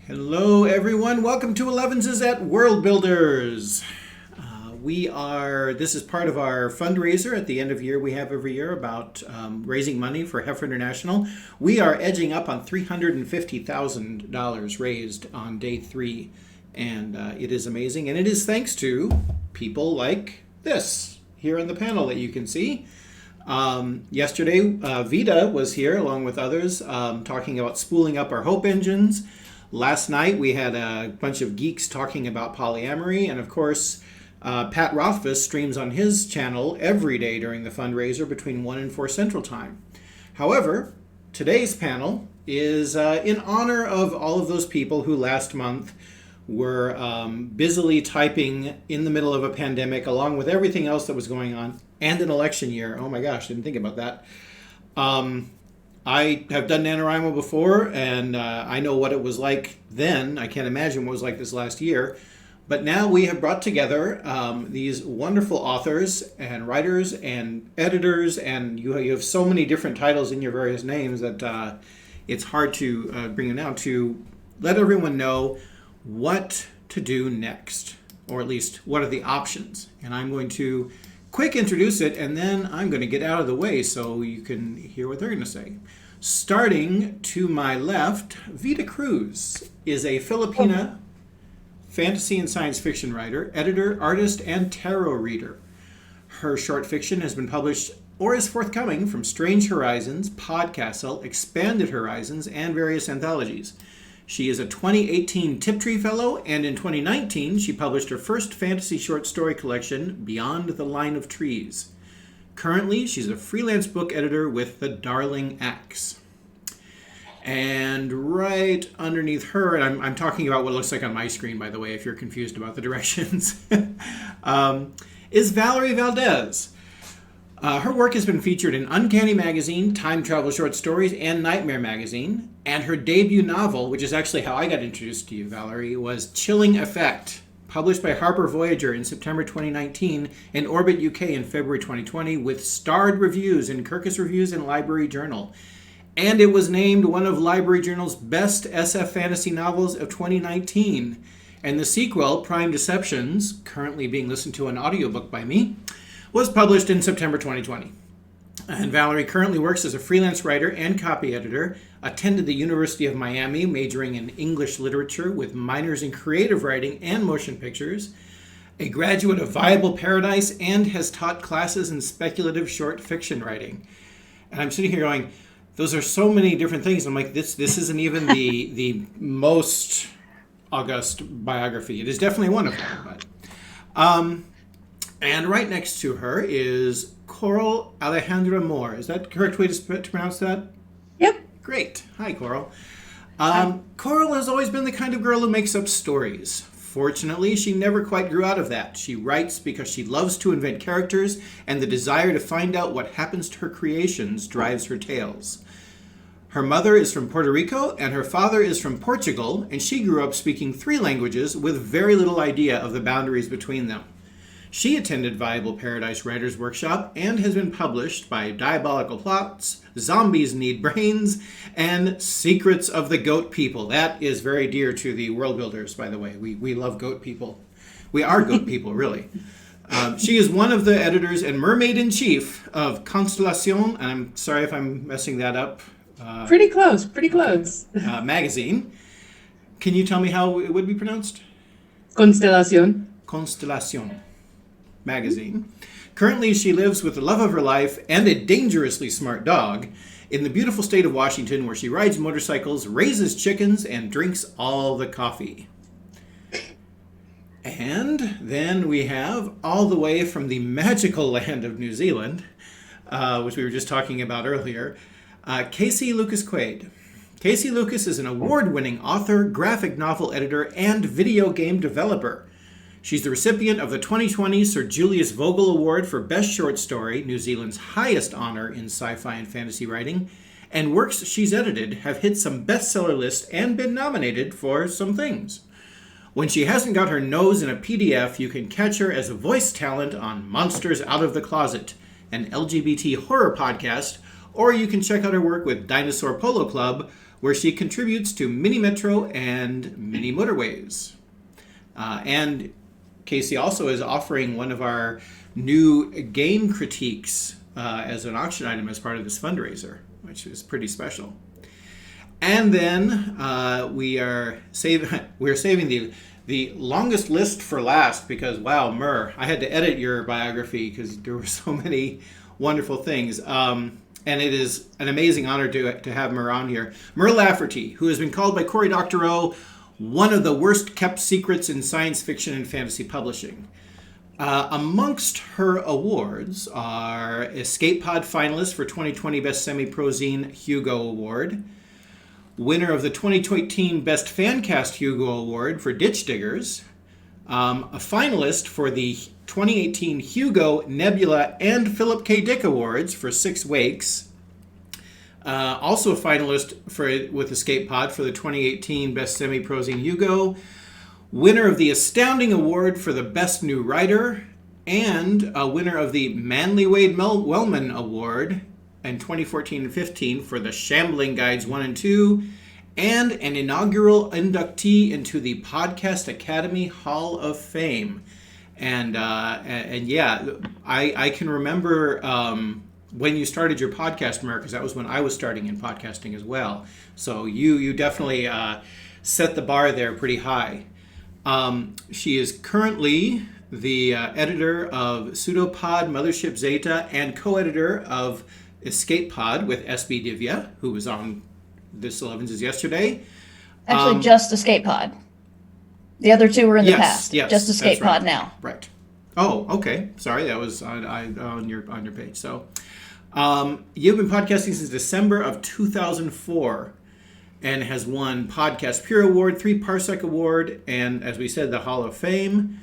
Hello, everyone. Welcome to 11s at Worldbuilders. This is part of our fundraiser at the end of year we have every year about raising money for Heifer International. We are edging up on $350,000 raised on day 3, and it is amazing. And it is thanks to people like this here on the panel that you can see. Yesterday, Vida was here along with others talking about spooling up our hope engines. Last night, we had a bunch of geeks talking about polyamory. And of course, Pat Rothfuss streams on his channel every day during the fundraiser between 1 and 4 Central Time. However, today's panel is in honor of all of those people who last month were busily typing in the middle of a pandemic, along with everything else that was going on, and an election year. Oh my gosh, didn't think about that. I have done NaNoWriMo before, and I know what it was like then. I can't imagine what it was like this last year. But now we have brought together these wonderful authors and writers and editors, and you have so many different titles in your various names that it's hard to bring them down, to let everyone know what to do next, or at least what are the options. And I'm going to quick introduce it, and then I'm going to get out of the way so you can hear what they're going to say. Starting to my left, Vida Cruz is a Filipina fantasy and science fiction writer, editor, artist, and tarot reader. Her short fiction has been published or is forthcoming from Strange Horizons, Podcastle, Expanded Horizons, and various anthologies. She is a 2018 Tiptree Fellow, and in 2019, she published her first fantasy short story collection, Beyond the Line of Trees. Currently, she's a freelance book editor with The Darling Axe. And right underneath her, and I'm talking about what it looks like on my screen, by the way, if you're confused about the directions, is Valerie Valdez. Her work has been featured in Uncanny Magazine, Time Travel Short Stories, and Nightmare Magazine. And her debut novel, which is actually how I got introduced to you, Valerie, was Chilling Effect, published by Harper Voyager in September 2019 and Orbit UK in February 2020, with starred reviews in Kirkus Reviews and Library Journal. And it was named one of Library Journal's best SF fantasy novels of 2019. And the sequel, Prime Deceptions, currently being listened to an audiobook by me, was published in September 2020. And Valerie currently works as a freelance writer and copy editor, attended the University of Miami, majoring in English literature with minors in creative writing and motion pictures, a graduate of Viable Paradise, and has taught classes in speculative short fiction writing. And I'm sitting here going, those are so many different things. I'm like, this isn't even the most august biography. It is definitely one of them. But, and right next to her is Coral Alejandra Moore. Is that the correct way to pronounce that? Yep. Great. Hi, Coral. Coral has always been the kind of girl who makes up stories. Fortunately, she never quite grew out of that. She writes because she loves to invent characters, and the desire to find out what happens to her creations drives her tales. Her mother is from Puerto Rico, and her father is from Portugal, and she grew up speaking 3 languages with very little idea of the boundaries between them. She attended Viable Paradise Writers Workshop and has been published by Diabolical Plots, Zombies Need Brains, and Secrets of the Goat People. That is very dear to the Worldbuilders, by the way. We love goat people. We are goat people, really. She is one of the editors and mermaid-in-chief of Constellation, and I'm sorry if I'm messing that up. Pretty close. Magazine. Can you tell me how it would be pronounced? Constellation. Constellation Magazine. Currently, she lives with the love of her life and a dangerously smart dog in the beautiful state of Washington, where she rides motorcycles, raises chickens, and drinks all the coffee. And then we have, all the way from the magical land of New Zealand, which we were just talking about earlier, Casey Lucas Quaid. Casey Lucas is an award-winning author, graphic novel editor, and video game developer. She's the recipient of the 2020 Sir Julius Vogel Award for Best Short Story, New Zealand's highest honor in sci-fi and fantasy writing, and works she's edited have hit some bestseller lists and been nominated for some things. When she hasn't got her nose in a PDF, you can catch her as a voice talent on Monsters Out of the Closet, an LGBT horror podcast, or you can check out her work with Dinosaur Polo Club, where she contributes to Mini Metro and Mini Motorways. And Casey also is offering one of our new game critiques as an auction item as part of this fundraiser, which is pretty special. And then we're saving the longest list for last because, wow, Mur, I had to edit your biography because there were so many wonderful things. And it is an amazing honor to have Mur on here. Mur Lafferty, who has been called by Cory Doctorow one of the worst kept secrets in science fiction and fantasy publishing. Amongst her awards are Escape Pod finalist for 2020 Best Semi-Prozine Hugo Award, winner of the 2018 Best Fancast Hugo Award for Ditch Diggers, a finalist for the 2018 Hugo, Nebula, and Philip K. Dick Awards for Six Wakes, also a finalist with Escape Pod for the 2018 Best Semi-Prozine Hugo, winner of the Astounding Award for the Best New Writer, and a winner of the Manly Wade Wellman Award in 2014 and 15 for the Shambling Guides 1 and 2, and an inaugural inductee into the Podcast Academy Hall of Fame. And yeah, I can remember when you started your podcast, Mark, because that was when I was starting in podcasting as well. So you definitely set the bar there pretty high. She is currently the editor of Pseudopod, Mothership Zeta, and co-editor of Escape Pod with SB Divya, who was on This 11's yesterday. Actually, just Escape Pod. The other two were in the past. Yes, just Escape right. Pod now. Right. Oh, okay. Sorry, that was on your page. So, you've been podcasting since December of 2004, and has won Podcast Pure Award, 3 Parsec Award, and as we said, the Hall of Fame.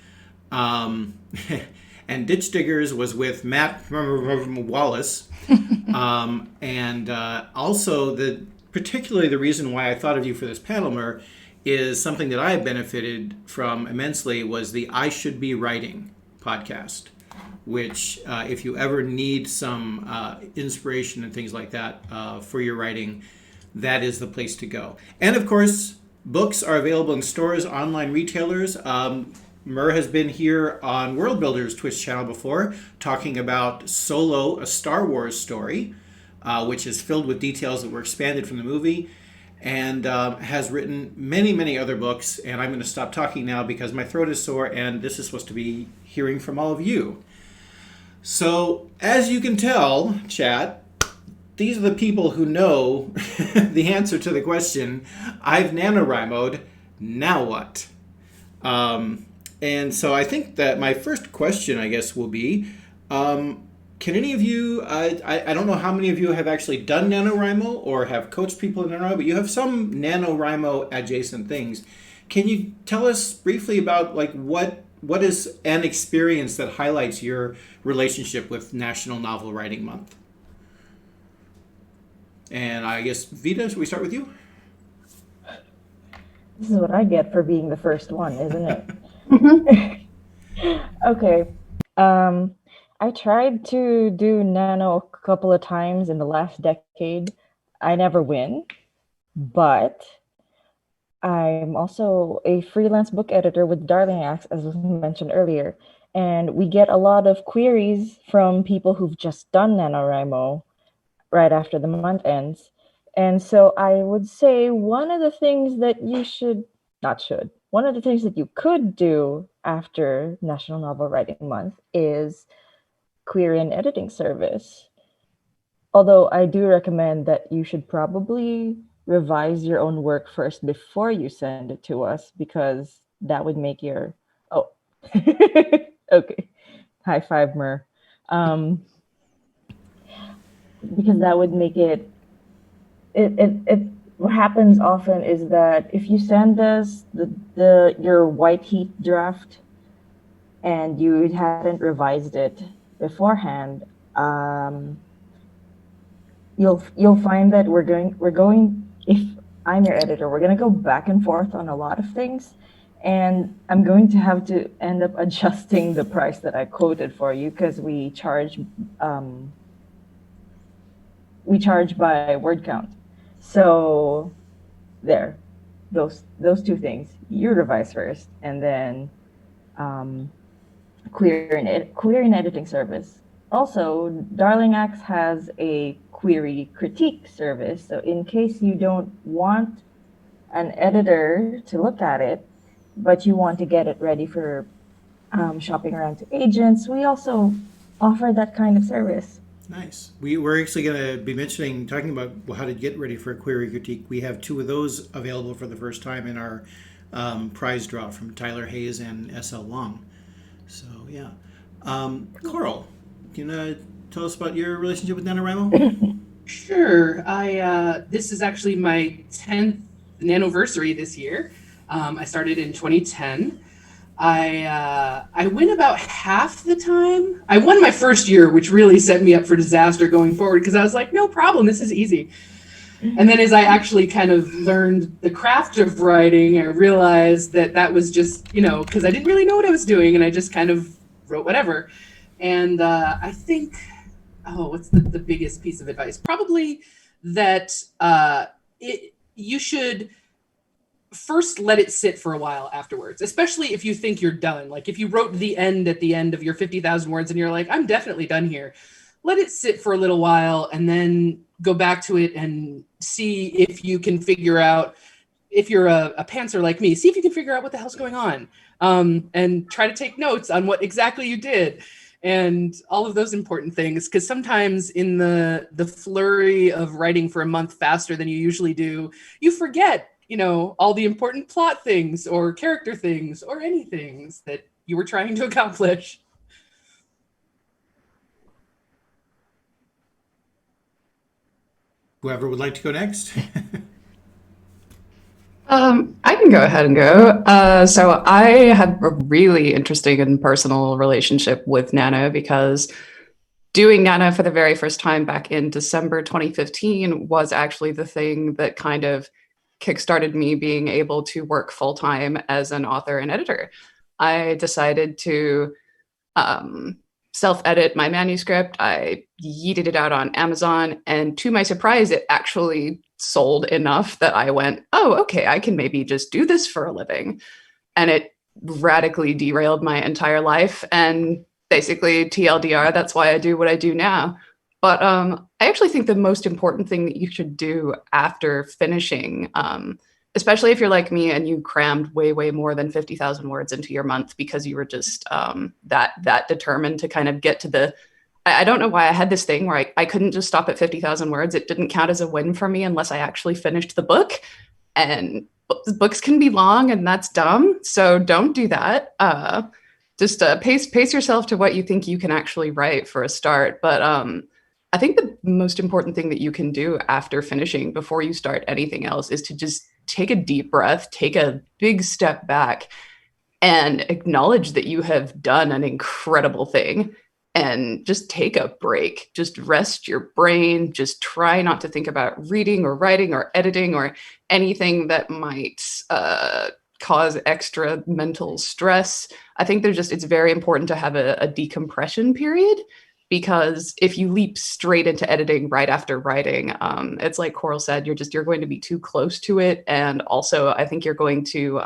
And Ditch Diggers was with Matt Wallace, and also particularly the reason why I thought of you for this panel, Mer, is something that I benefited from immensely was the I Should Be Writing podcast, which if you ever need some inspiration and things like that for your writing, that is the place to go. And of course, books are available in stores, online retailers. Mur has been here on Worldbuilders Twitch channel before, talking about Solo, a Star Wars story, which is filled with details that were expanded from the movie, and has written many, many other books. And I'm going to stop talking now because my throat is sore, and this is supposed to be hearing from all of you. So, as you can tell, chat, these are the people who know the answer to the question, I've NaNoWriMoed, now what? And so I think that my first question, I guess, will be, can any of you, I don't know how many of you have actually done NaNoWriMo or have coached people in NaNoWriMo, but you have some NaNoWriMo adjacent things. Can you tell us briefly about what is an experience that highlights your relationship with National Novel Writing Month? And I guess, Vita, should we start with you? This is what I get for being the first one, isn't it? Okay. I tried to do Nano a couple of times in the last decade. I never win, but I'm also a freelance book editor with Darling Axe, as was mentioned earlier. And we get a lot of queries from people who've just done NaNoWriMo right after the month ends. And so I would say one of the things that one of the things that you could do after National Novel Writing Month is query an editing service. Although I do recommend that you should probably revise your own work first before you send it to us, because that would make your, okay, high five, Mer. Because that would make it what happens often is that if you send us your white heat draft and you hadn't revised it beforehand, you'll find that we're going if I'm your editor, we're going to go back and forth on a lot of things, and I'm going to have to end up adjusting the price that I quoted for you, because we charge by word count. So there, those two things. You revise first, and then query and editing service. Also, Darling Axe has a query critique service. So in case you don't want an editor to look at it, but you want to get it ready for shopping around to agents, we also offer that kind of service. Nice. We're actually going to be talking about how to get ready for a query critique. We have 2 of those available for the first time in our prize draw from Tyler Hayes and S.L. Long. So, yeah. Coral, can you tell us about your relationship with NaNoWriMo? Sure. This is actually my 10th nanoversary this year. I started in 2010. I win about half the time. I won my first year, which really set me up for disaster going forward because I was like, no problem, this is easy. And then as I actually kind of learned the craft of writing, I realized that was just, because I didn't really know what I was doing and I just kind of wrote whatever. And I think, what's the biggest piece of advice? Probably that you should first let it sit for a while afterwards, especially if you think you're done. Like if you wrote the end at the end of your 50,000 words and you're like, I'm definitely done here. Let it sit for a little while and then go back to it and see if you can figure out, if you're a pantser like me, see if you can figure out what the hell's going on, and try to take notes on what exactly you did and all of those important things. Because sometimes in the flurry of writing for a month faster than you usually do, you forget all the important plot things or character things or any things that you were trying to accomplish. Whoever would like to go next. I can go ahead and go. So I have a really interesting and personal relationship with Nano because doing Nano for the very first time back in December 2015 was actually the thing that kind of kickstarted me being able to work full-time as an author and editor. I decided to self-edit my manuscript. I yeeted it out on Amazon, and to my surprise, it actually sold enough that I went, oh, okay, I can maybe just do this for a living. And it radically derailed my entire life. And basically, TLDR, that's why I do what I do now. But I actually think the most important thing that you should do after finishing, especially if you're like me and you crammed way, way more than 50,000 words into your month because you were just that determined to kind of get to the, I don't know why I had this thing where I couldn't just stop at 50,000 words. It didn't count as a win for me unless I actually finished the book. And books can be long and that's dumb. So don't do that. Just pace yourself to what you think you can actually write for a start. But I think the most important thing that you can do after finishing before you start anything else is to just take a deep breath, take a big step back, and acknowledge that you have done an incredible thing. And just take a break. Just rest your brain. Just try not to think about reading or writing or editing or anything that might cause extra mental stress. I think it's very important to have a decompression period. Because if you leap straight into editing right after writing, it's like Coral said, you're going to be too close to it. And also, I think you're going to,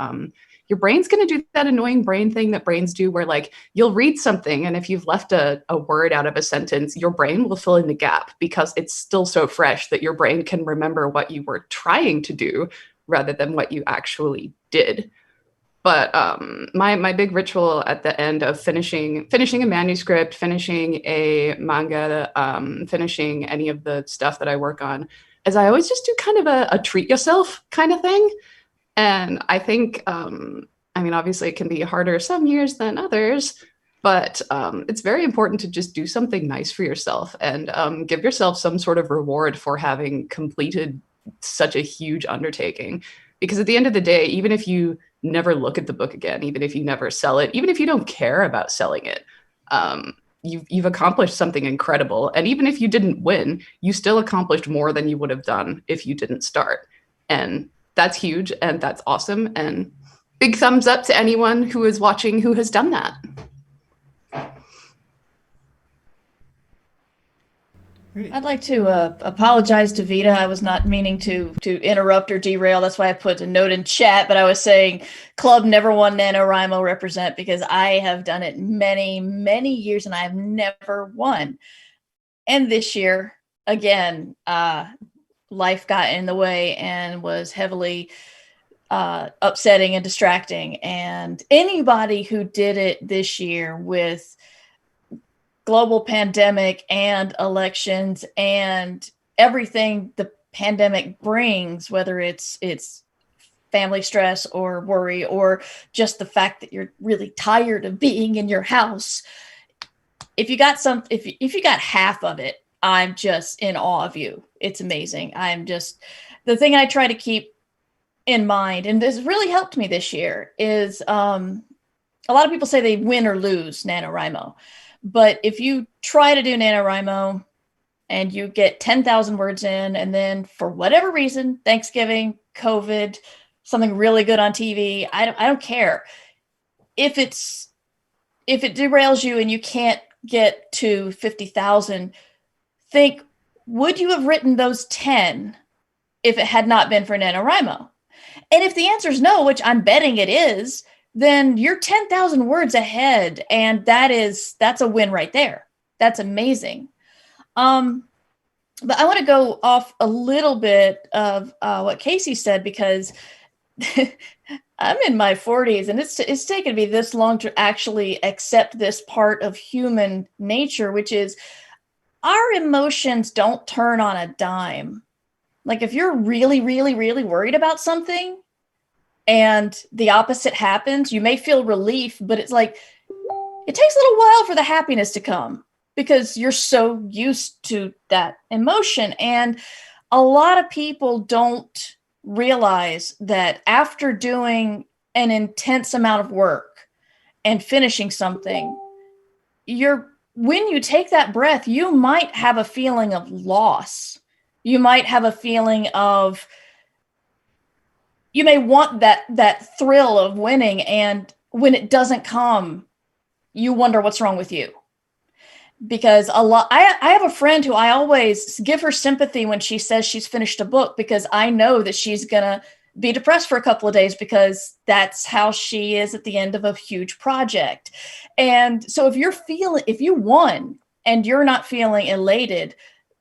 your brain's going to do that annoying brain thing that brains do where like you'll read something. And if you've left a word out of a sentence, your brain will fill in the gap because it's still so fresh that your brain can remember what you were trying to do rather than what you actually did. But my big ritual at the end of finishing a manuscript, finishing a manga, finishing any of the stuff that I work on, is I always just do kind of a treat yourself kind of thing. And I think, obviously it can be harder some years than others, but it's very important to just do something nice for yourself and give yourself some sort of reward for having completed such a huge undertaking. Because at the end of the day, even if you never look at the book again, even if you never sell it, even if you don't care about selling it, you've accomplished something incredible. And even if you didn't win, you still accomplished more than you would have done if you didn't start. And that's huge and that's awesome. And big thumbs up to anyone who is watching who has done that. Great. I'd like to apologize to Vita. I was not meaning to interrupt or derail. That's why I put a note in chat. But I was saying, Club never won NaNoWriMo represent, because I have done it many, many years and I have never won. And this year, again, life got in the way and was heavily upsetting and distracting. And anybody who did it this year with global pandemic and elections and everything the pandemic brings, whether it's family stress or worry or just the fact that you're really tired of being in your house, if you got if you got half of it, I'm just in awe of you. It's amazing. I'm just, the thing I try to keep in mind, and this really helped me this year, is a lot of people say they win or lose NaNoWriMo. But if you try to do NaNoWriMo and you get 10,000 words in, and then for whatever reason, Thanksgiving, COVID, something really good on TV, I don't care. If it derails you and you can't get to 50,000, think, would you have written those 10 if it had not been for NaNoWriMo? And if the answer is no, which I'm betting it is, then you're 10,000 words ahead. And that's a win right there. That's amazing. But I want to go off a little bit of what Casey said, because I'm in my 40s and it's taken me this long to actually accept this part of human nature, which is our emotions don't turn on a dime. Like if you're really, really, really worried about something and the opposite happens, you may feel relief, but it's like, it takes a little while for the happiness to come because you're so used to that emotion. And a lot of people don't realize that after doing an intense amount of work and finishing something, when you take that breath, you might have a feeling of loss. You might have a feeling of, you may want that thrill of winning, and when it doesn't come, you wonder what's wrong with you. Because I have a friend who I always give her sympathy when she says she's finished a book, because I know that she's gonna be depressed for a couple of days because that's how she is at the end of a huge project. And so if you won and you're not feeling elated,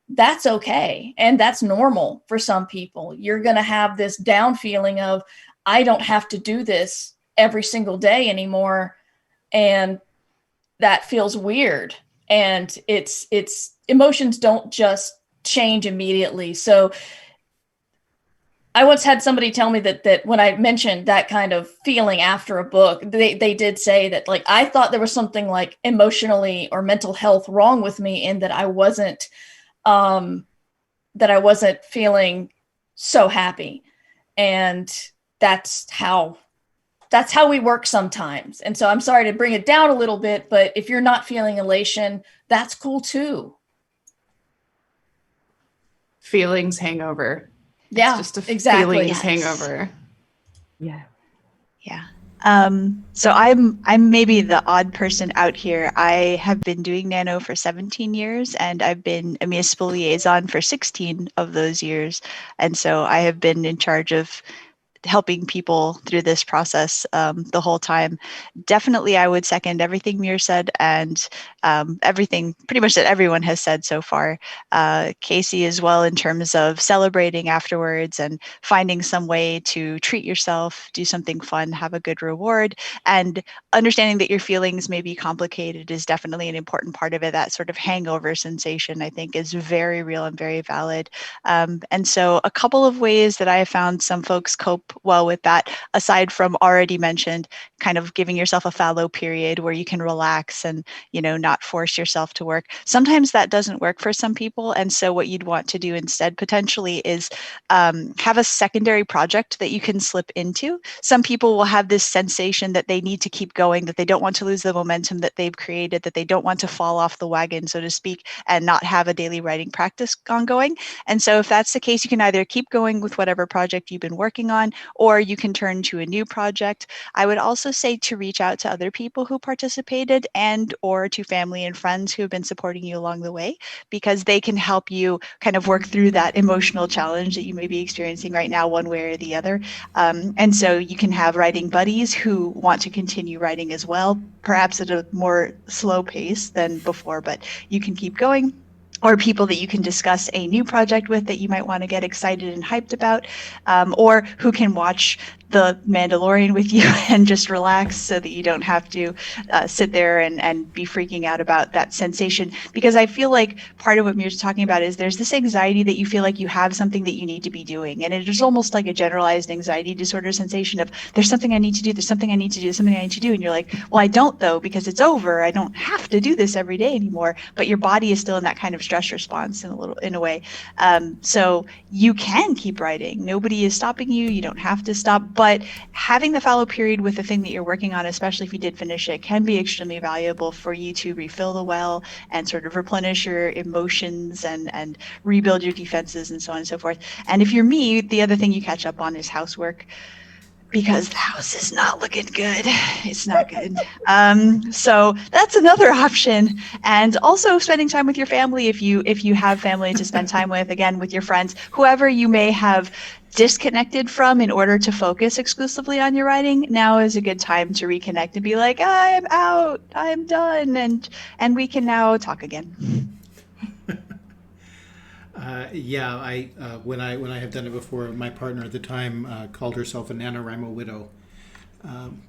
that's okay. And that's normal for some people. You're going to have this down feeling of, I don't have to do this every single day anymore. And that feels weird. And it's emotions don't just change immediately. So I once had somebody tell me that when I mentioned that kind of feeling after a book, they did say that, like, I thought there was something like emotionally or mental health wrong with me, in that I wasn't feeling so happy. And that's how we work sometimes. And so I'm sorry to bring it down a little bit, but if you're not feeling elation, that's cool too. Feelings hangover. Yeah, it's just a exactly. feelings hangover. Yeah. Yeah. So I'm maybe the odd person out here. I have been doing Nano for 17 years, and I've been a municipal liaison for 16 of those years. And so I have been in charge of helping people through this process the whole time. Definitely, I would second everything Mir said, and everything pretty much that everyone has said so far. Casey as well, in terms of celebrating afterwards and finding some way to treat yourself, do something fun, have a good reward, and understanding that your feelings may be complicated is definitely an important part of it. That sort of hangover sensation, I think, is very real and very valid. And so a couple of ways that I have found some folks cope well with that, aside from already mentioned, kind of giving yourself a fallow period where you can relax and, not force yourself to work. Sometimes that doesn't work for some people. And so what you'd want to do instead potentially is have a secondary project that you can slip into. Some people will have this sensation that they need to keep going, that they don't want to lose the momentum that they've created, that they don't want to fall off the wagon, so to speak, and not have a daily writing practice ongoing. And so if that's the case, you can either keep going with whatever project you've been working on, or you can turn to a new project. I would also say to reach out to other people who participated and or to family and friends who have been supporting you along the way, because they can help you kind of work through that emotional challenge that you may be experiencing right now, one way or the other. And so you can have writing buddies who want to continue writing as well, perhaps at a more slow pace than before, but you can keep going. Or people that you can discuss a new project with that you might want to get excited and hyped about, or who can watch The Mandalorian with you and just relax so that you don't have to sit there and be freaking out about that sensation. Because I feel like part of what Mira's talking about is there's this anxiety that you feel like you have something that you need to be doing. And it is almost like a generalized anxiety disorder sensation of there's something I need to do, there's something I need to do, something I need to do. And you're like, well, I don't though, because it's over. I don't have to do this every day anymore. But your body is still in that kind of stress response in a way. So you can keep writing. Nobody is stopping you. You don't have to stop. But having the fallow period with the thing that you're working on, especially if you did finish it, can be extremely valuable for you to refill the well and sort of replenish your emotions and rebuild your defenses and so on and so forth. And if you're me, the other thing you catch up on is housework, because the house is not looking good. It's not good. So that's another option. And also spending time with your family, if you have family to spend time with, again, with your friends, whoever you may have disconnected from in order to focus exclusively on your writing, now is a good time to reconnect and be like, I'm out, I'm done, and we can now talk again. Yeah, when I have done it before, my partner at the time called herself a NaNoWriMo widow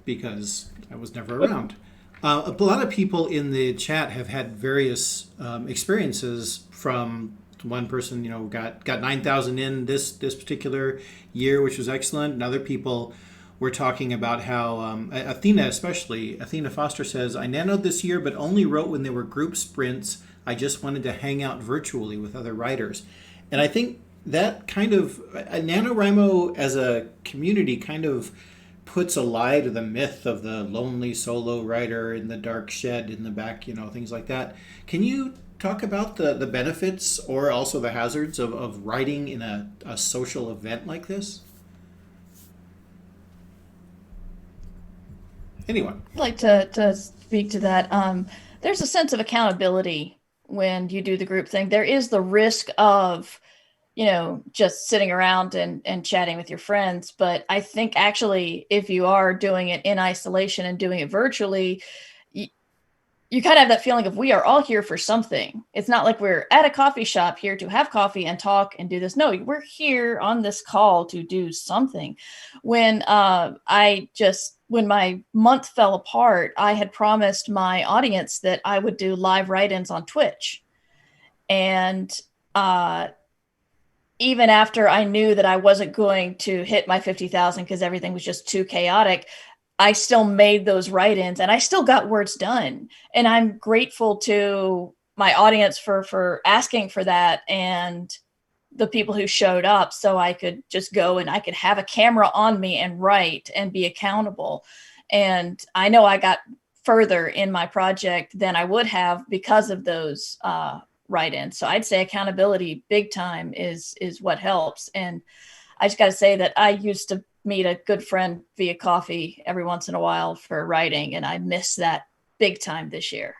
because I was never around. A lot of people in the chat have had various experiences. From one person, got 9,000 in this particular year, which was excellent, and other people were talking about how Athena Foster says, I nanoed this year, but only wrote when there were group sprints. I just wanted to hang out virtually with other writers. And I think that kind of, NaNoWriMo as a community kind of puts a lie to the myth of the lonely solo writer in the dark shed in the back, things like that. Can you talk about the benefits or also the hazards of writing in a social event like this? Anyone? I'd like to speak to that. There's a sense of accountability when you do the group thing. There is the risk of, just sitting around and chatting with your friends. But I think actually, if you are doing it in isolation and doing it virtually, you kind of have that feeling of we are all here for something. It's not like we're at a coffee shop here to have coffee and talk and do this. No, we're here on this call to do something. When when my month fell apart, I had promised my audience that I would do live write-ins on Twitch. And even after I knew that I wasn't going to hit my 50,000 because everything was just too chaotic, I still made those write-ins and I still got words done. And I'm grateful to my audience for asking for that, and the people who showed up, so I could just go and I could have a camera on me and write and be accountable. And I know I got further in my project than I would have because of those write-ins. So I'd say accountability big time is what helps. And I just got to say that I used to meet a good friend via coffee every once in a while for writing, and I miss that big time this year.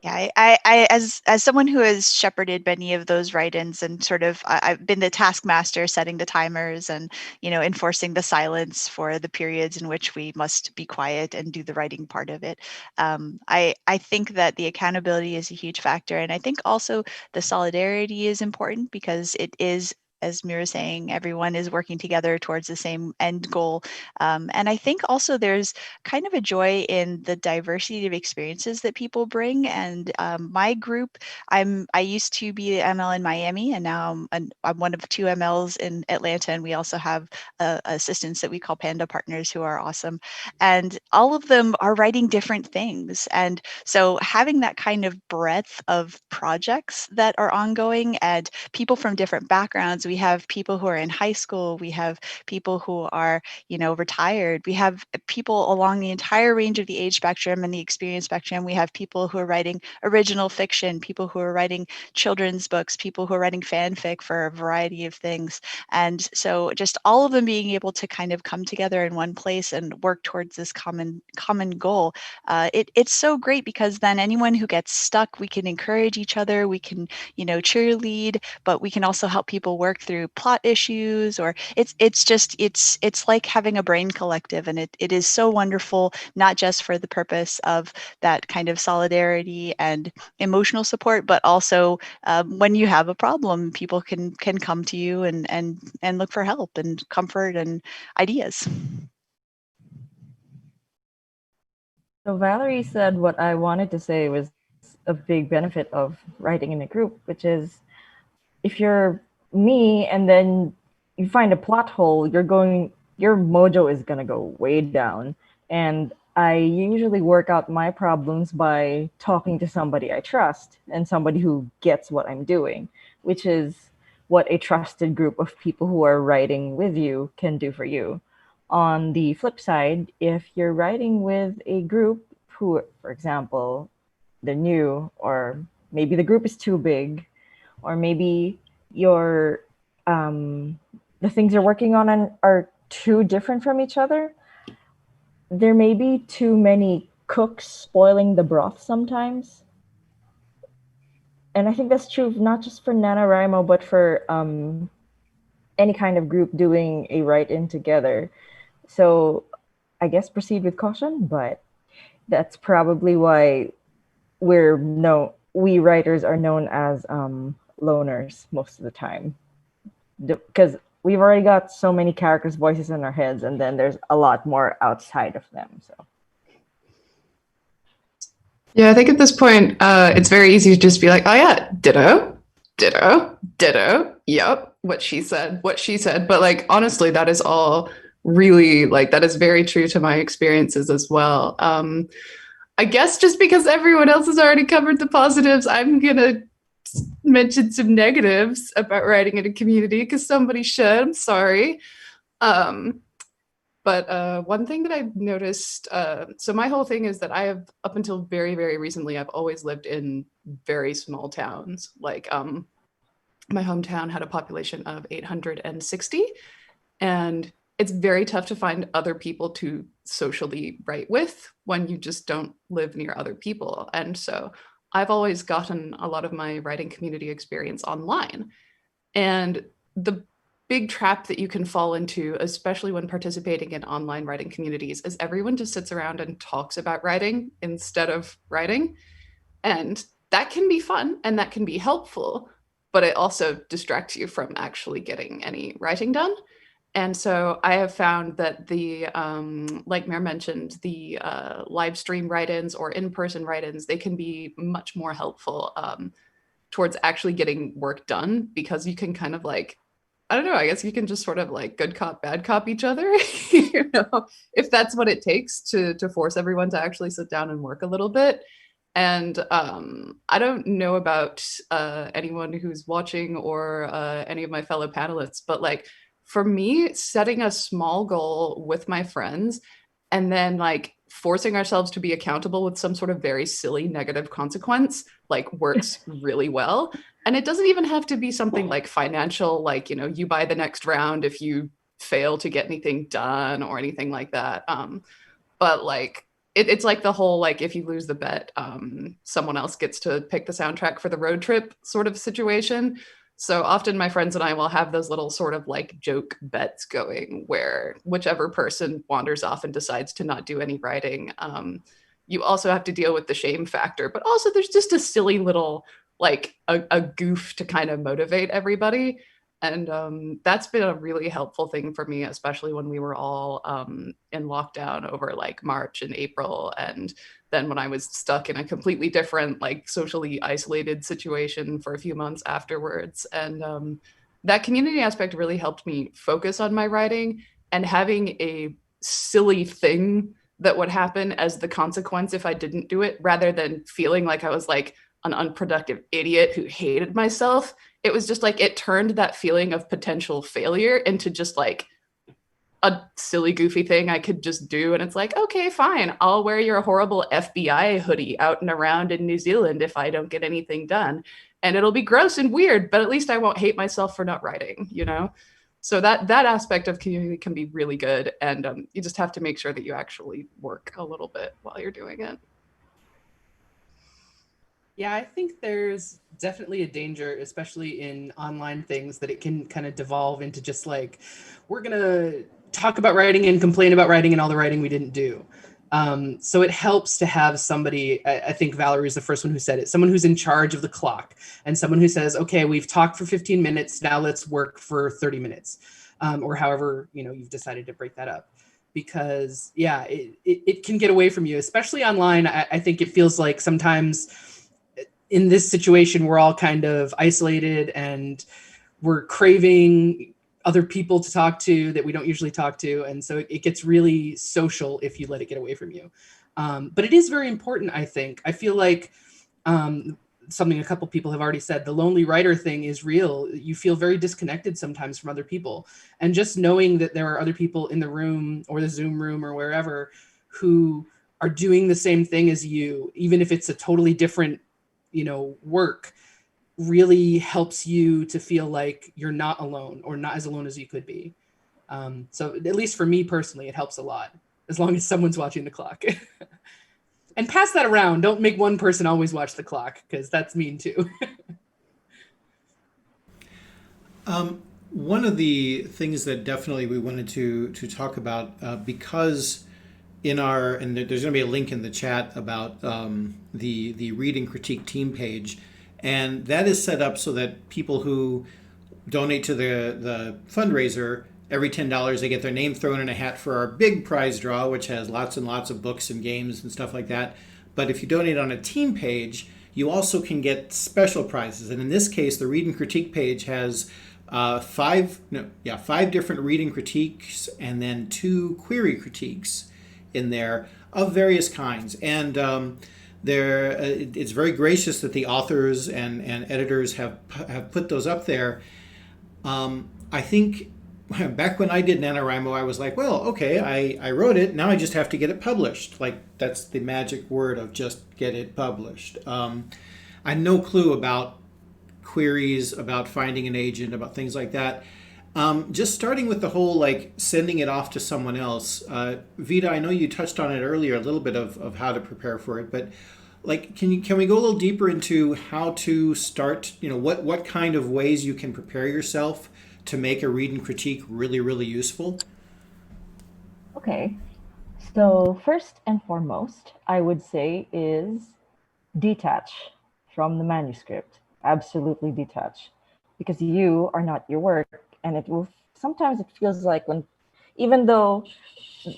Yeah, I as someone who has shepherded many of those write-ins and sort of I've been the taskmaster, setting the timers and enforcing the silence for the periods in which we must be quiet and do the writing part of it. I think that the accountability is a huge factor, and I think also the solidarity is important, because it is, as Mira was saying, everyone is working together towards the same end goal. And I think also there's kind of a joy in the diversity of experiences that people bring. And my group, I used to be an ML in Miami, and now I'm one of 2 MLs in Atlanta. And we also have assistants that we call Panda Partners, who are awesome. And all of them are writing different things. And so having that kind of breadth of projects that are ongoing and people from different backgrounds We have people who are in high school. We have people who are, retired. We have people along the entire range of the age spectrum and the experience spectrum. We have people who are writing original fiction, people who are writing children's books, people who are writing fanfic for a variety of things. And so just all of them being able to kind of come together in one place and work towards this common goal. It's so great, because then anyone who gets stuck, we can encourage each other, we can, cheerlead, but we can also help people work through plot issues, or it's like having a brain collective, and it is so wonderful, not just for the purpose of that kind of solidarity and emotional support, but also when you have a problem, people can come to you and look for help and comfort and ideas. So Valerie said what I wanted to say was a big benefit of writing in a group, which is if you're me and then you find a plot hole, your mojo is gonna go way down. And I usually work out my problems by talking to somebody I trust and somebody who gets what I'm doing, which is what a trusted group of people who are writing with you can do for you. On the flip side, if you're writing with a group who, for example, they're new, or maybe the group is too big, or maybe the things you're working on are too different from each other, there may be too many cooks spoiling the broth sometimes. And I think that's true not just for NaNoWriMo, but for any kind of group doing a write-in together. So I guess proceed with caution, but that's probably why we writers are known as loners most of the time, because we've already got so many characters' voices in our heads, and then there's a lot more outside of them. So yeah, I think at this point, it's very easy to just be like, oh yeah, ditto, ditto, ditto. Yep, what she said. But like, honestly, that is all really, like, that is very true to my experiences as well. I guess just because everyone else has already covered the positives, I'm gonna mention some negatives about writing in a community, because somebody should. I'm sorry. But one thing that I've noticed, so my whole thing is that I have, up until very, very recently, I've always lived in very small towns. Like my hometown had a population of 860, and it's very tough to find other people to socially write with when you just don't live near other people. And so I've always gotten a lot of my writing community experience online. And the big trap that you can fall into, especially when participating in online writing communities, is everyone just sits around and talks about writing instead of writing. And that can be fun and that can be helpful, but it also distracts you from actually getting any writing done. And so I have found that like Mare mentioned, the live stream write-ins or in-person write-ins, they can be much more helpful towards actually getting work done, because you can kind of like, I don't know, I guess you can just sort of like good cop, bad cop each other, if that's what it takes to force everyone to actually sit down and work a little bit. And I don't know about anyone who's watching or any of my fellow panelists, but like, for me, setting a small goal with my friends and then like forcing ourselves to be accountable with some sort of very silly negative consequence like works really well. And it doesn't even have to be something like financial, like, you buy the next round if you fail to get anything done or anything like that. But like, it's like the whole, like, if you lose the bet, someone else gets to pick the soundtrack for the road trip sort of situation. So often my friends and I will have those little sort of like joke bets going where whichever person wanders off and decides to not do any writing, you also have to deal with the shame factor, but also there's just a silly little, like a goof to kind of motivate everybody. And that's been a really helpful thing for me, especially when we were all in lockdown over like March and April. And then when I was stuck in a completely different, like socially isolated situation for a few months afterwards. And that community aspect really helped me focus on my writing, and having a silly thing that would happen as the consequence if I didn't do it, rather than feeling like I was like an unproductive idiot who hated myself. it was just like, it turned that feeling of potential failure into just like a silly, goofy thing I could just do. And it's like, okay, fine. I'll wear your horrible FBI hoodie out and around in New Zealand if I don't get anything done. And it'll be gross and weird, but at least I won't hate myself for not writing, you know? So that aspect of community can be really good. And you just have to make sure that you actually work a little bit while you're doing it. Yeah, I think there's definitely a danger, especially in online things, that it can kind of devolve into just like, we're going to talk about writing and complain about writing and all the writing we didn't do. So it helps to have somebody, I think Valerie is the first one who said it, someone who's in charge of the clock and someone who says, okay, we've talked for 15 minutes, now let's work for 30 minutes, or however, you've decided to break that up. Because yeah, it can get away from you, especially online. I think it feels like sometimes in this situation, we're all kind of isolated and we're craving other people to talk to that we don't usually talk to. And so it gets really social if you let it get away from you. But it is very important, I think. I feel like something a couple people have already said, the lonely writer thing is real. You feel very disconnected sometimes from other people. And just knowing that there are other people in the room or the Zoom room or wherever who are doing the same thing as you, even if it's a totally different work, really helps you to feel like you're not alone or not as alone as you could be. So at least for me personally, it helps a lot, as long as someone's watching the clock. And pass that around. Don't make one person always watch the clock, because that's mean too. One of the things that definitely we wanted to talk about, because in our, and there's going to be a link in the chat about the read and critique team page, and that is set up so that people who donate to the fundraiser, every $10 they get their name thrown in a hat for our big prize draw, which has lots and lots of books and games and stuff like that. But if you donate on a team page, you also can get special prizes. And in this case, the read and critique page has 5 different read and critiques and then 2 query critiques in there of various kinds. And it's very gracious that the authors and editors have put those up there. I think back when I did NaNoWriMo, I was like, well, okay, I wrote it. Now I just have to get it published. Like, that's the magic word of just get it published. I had no clue about queries, about finding an agent, about things like that. Just starting with the whole, like, sending it off to someone else. Vita, I know you touched on it earlier, a little bit of how to prepare for it, but like, can we go a little deeper into how to start, what kind of ways you can prepare yourself to make a read and critique really, really useful? Okay. So first and foremost, I would say is detach from the manuscript. Absolutely detach. Because you are not your work. And sometimes it feels like even though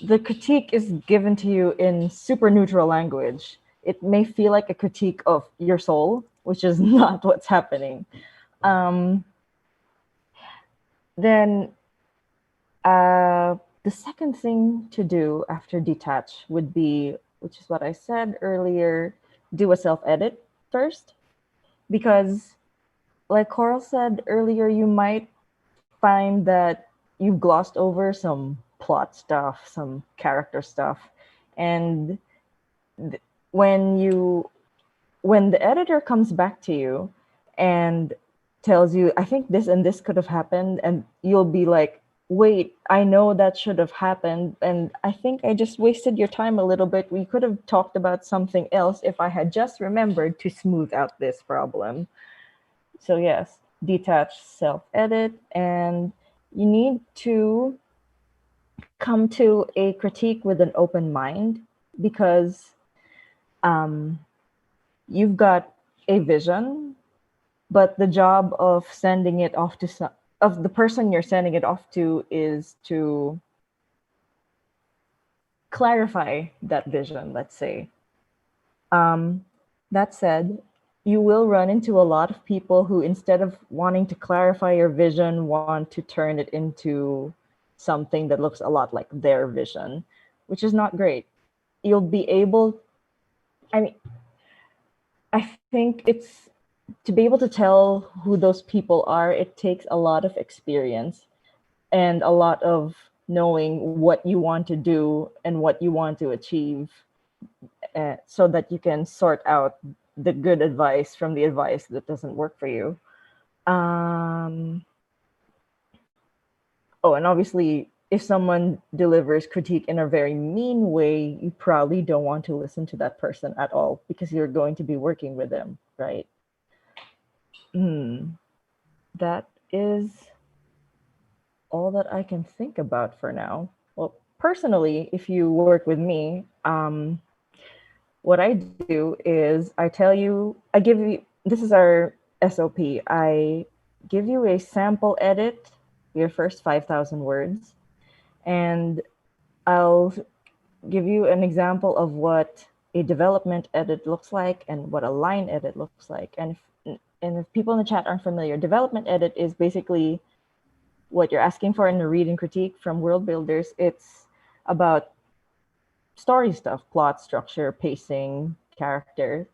the critique is given to you in super neutral language, it may feel like a critique of your soul, which is not what's happening. Then the second thing to do after detach would be, which is what I said earlier, do a self-edit first. Because like Coral said earlier, you might find that you've glossed over some plot stuff, some character stuff. And when the editor comes back to you and tells you, I think this and this could have happened, and you'll be like, wait, I know that should have happened, and I think I just wasted your time a little bit. We could have talked about something else if I had just remembered to smooth out this problem. So yes, detach, self-edit, and you need to come to a critique with an open mind, because you've got a vision, but the job of sending it off to of the person you're sending it off to is to clarify that vision, let's say. That said, you will run into a lot of people who, instead of wanting to clarify your vision, want to turn it into something that looks a lot like their vision, which is not great. You'll be able, I think it's to be able to tell who those people are, it takes a lot of experience and a lot of knowing what you want to do and what you want to achieve, so that you can sort out the good advice from the advice that doesn't work for you. Oh, and obviously, if someone delivers critique in a very mean way, you probably don't want to listen to that person at all because you're going to be working with them, right? That is all that I can think about for now. Well, personally, if you work with me, what I do is I give you, this is our SOP. I give you a sample edit, your first 5,000 words, and I'll give you an example of what a development edit looks like and what a line edit looks like. And if people in the chat aren't familiar, development edit is basically what you're asking for in the read and critique from Worldbuilders. It's about story stuff, plot, structure, pacing, character.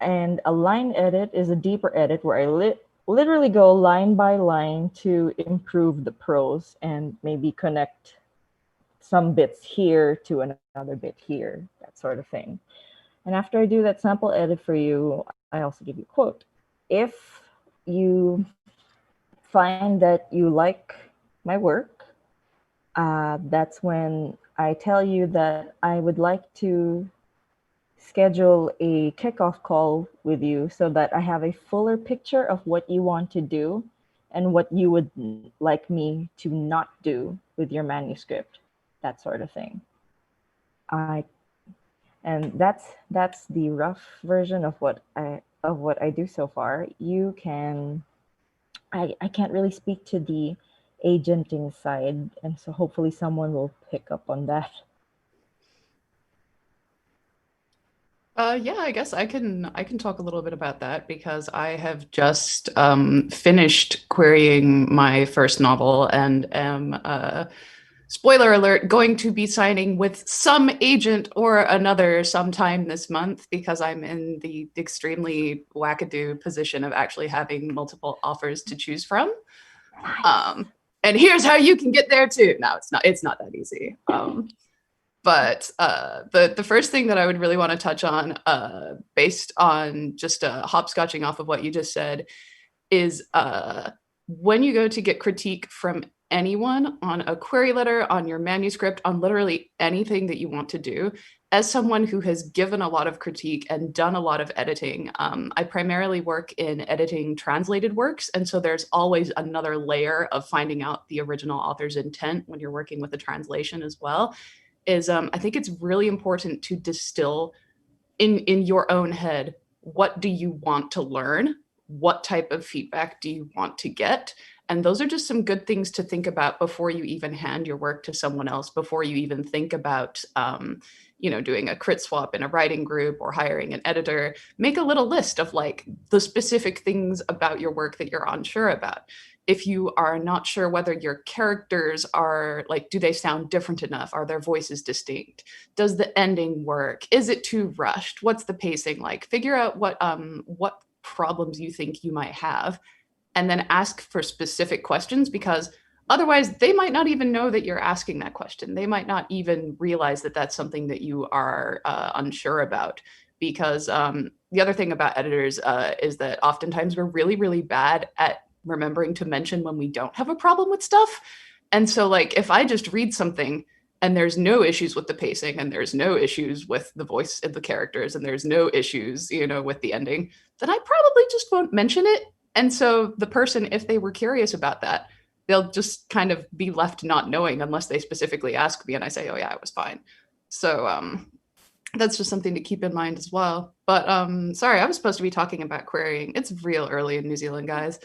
And a line edit is a deeper edit where I literally go line by line to improve the prose and maybe connect some bits here to another bit here, that sort of thing. And after I do that sample edit for you, I also give you a quote. If you find that you like my work, that's when I tell you that I would like to schedule a kickoff call with you so that I have a fuller picture of what you want to do and what you would like me to not do with your manuscript, that sort of thing. And that's the rough version of what I do so far. I can't really speak to the agenting side, and so hopefully someone will pick up on that. Yeah, I guess I can talk a little bit about that because I have just finished querying my first novel and am, spoiler alert, going to be signing with some agent or another sometime this month because I'm in the extremely wackadoo position of actually having multiple offers to choose from. Nice. And here's how you can get there too. No, it's not that easy. But the first thing that I would really want to touch on, based on just hopscotching off of what you just said, is when you go to get critique from anyone on a query letter, on your manuscript, on literally anything that you want to do, as someone who has given a lot of critique and done a lot of editing, I primarily work in editing translated works. And so there's always another layer of finding out the original author's intent when you're working with a translation as well. I think it's really important to distill in your own head, what do you want to learn? What type of feedback do you want to get? And those are just some good things to think about before you even hand your work to someone else, before you even think about, doing a crit swap in a writing group or hiring an editor. Make a little list of like the specific things about your work that you're unsure about. If you are not sure whether your characters are like, do they sound different enough? Are their voices distinct? Does the ending work? Is it too rushed? What's the pacing like? Figure out what problems you think you might have, and then ask for specific questions, because otherwise they might not even know that you're asking that question. They might not even realize that that's something that you are unsure about. Because the other thing about editors is that oftentimes we're really, really bad at remembering to mention when we don't have a problem with stuff. And so like if I just read something and there's no issues with the pacing and there's no issues with the voice of the characters and there's no issues, with the ending, then I probably just won't mention it. And so the person, if they were curious about that, they'll just kind of be left not knowing unless they specifically ask me and I say, oh yeah, it was fine. So that's just something to keep in mind as well. But sorry, I was supposed to be talking about querying. It's real early in New Zealand, guys.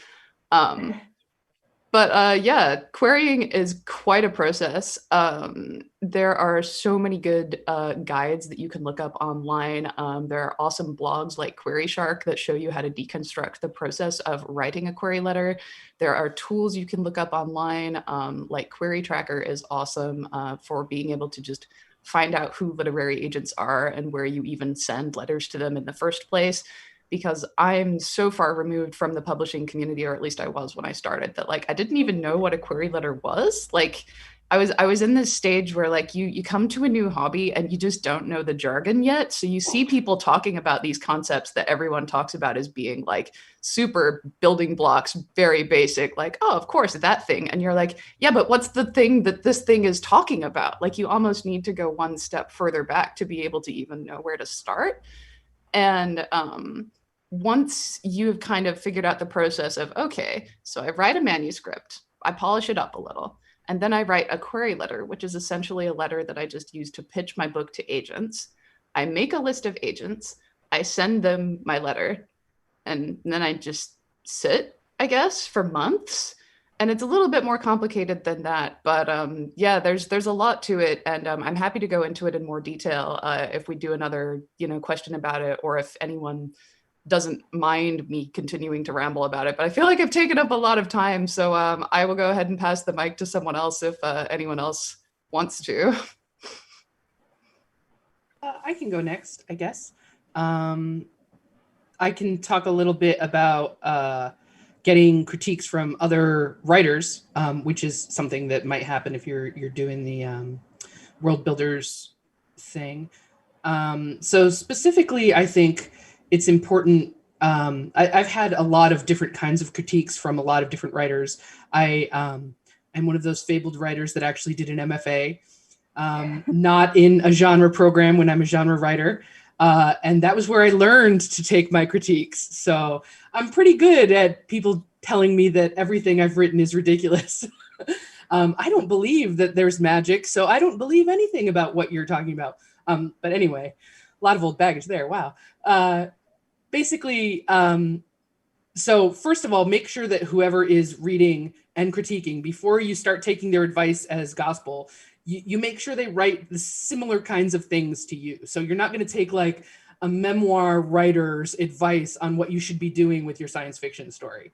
Yeah, querying is quite a process. There are so many good guides that you can look up online. There are awesome blogs like Query Shark that show you how to deconstruct the process of writing a query letter. There are tools you can look up online, like Query Tracker is awesome for being able to just find out who literary agents are and where you even send letters to them in the first place. because I'm so far removed from the publishing community, or at least I was when I started, that like I didn't even know what a query letter was. Like I was in this stage where like you come to a new hobby and you just don't know the jargon yet. So you see people talking about these concepts that everyone talks about as being like super building blocks, very basic, like, oh, of course, that thing. And you're like, yeah, but what's the thing that this thing is talking about? Like you almost need to go one step further back to be able to even know where to start. And once you've kind of figured out the process of, okay, so I write a manuscript, I polish it up a little, and then I write a query letter, which is essentially a letter that I just use to pitch my book to agents. I make a list of agents, I send them my letter, and then I just sit, I guess, for months. And it's a little bit more complicated than that, but yeah, there's a lot to it, and I'm happy to go into it in more detail if we do another question about it, or if anyone doesn't mind me continuing to ramble about it. But I feel like I've taken up a lot of time, so I will go ahead and pass the mic to someone else if anyone else wants to. I can go next, I guess. I can talk a little bit about getting critiques from other writers, which is something that might happen if you're doing the Worldbuilders thing. So specifically, I think it's important. I've had a lot of different kinds of critiques from a lot of different writers. I am one of those fabled writers that actually did an MFA, not in a genre program when I'm a genre writer. And that was where I learned to take my critiques. So I'm pretty good at people telling me that everything I've written is ridiculous. I don't believe that there's magic, so I don't believe anything about what you're talking about. But anyway, a lot of old baggage there. Wow. Basically, so first of all, make sure that whoever is reading and critiquing, before you start taking their advice as gospel, you make sure they write the similar kinds of things to you. So you're not going to take like a memoir writer's advice on what you should be doing with your science fiction story.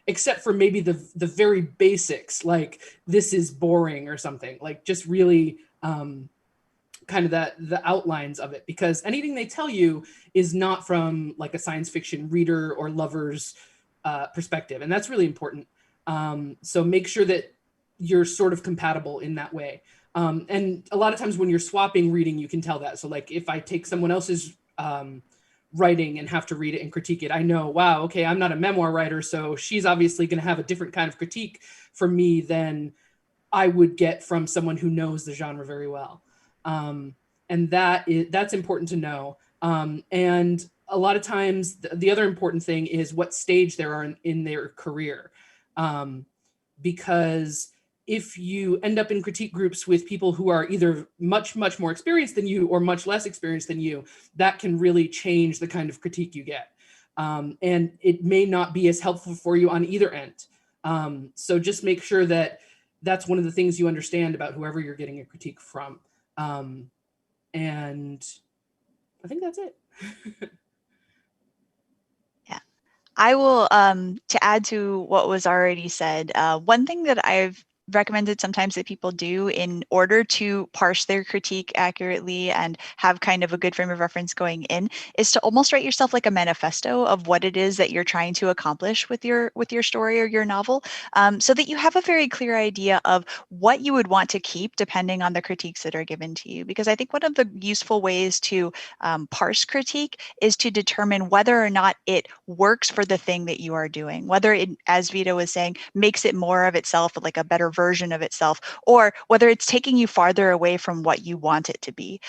Except for maybe the very basics, like this is boring or something, like just really kind of the outlines of it, because anything they tell you is not from like a science fiction reader or lover's perspective. And that's really important. So make sure that you're sort of compatible in that way. And a lot of times when you're swapping reading, you can tell that. So like if I take someone else's writing and have to read it and critique it, I know, wow, okay, I'm not a memoir writer, so she's obviously going to have a different kind of critique for me than I would get from someone who knows the genre very well. And that's important to know. And a lot of times the other important thing is what stage they are in their career. Because if you end up in critique groups with people who are either much, much more experienced than you or much less experienced than you, that can really change the kind of critique you get. And it may not be as helpful for you on either end. So just make sure that that's one of the things you understand about whoever you're getting a critique from. And I think that's it. I will, to add to what was already said, one thing that I've recommended sometimes that people do in order to parse their critique accurately and have kind of a good frame of reference going in is to almost write yourself like a manifesto of what it is that you're trying to accomplish with your story or your novel, so that you have a very clear idea of what you would want to keep depending on the critiques that are given to you. Because I think one of the useful ways to parse critique is to determine whether or not it works for the thing that you are doing, whether it, as Vita was saying, makes it more of itself, like a better version of itself, or whether it's taking you farther away from what you want it to be.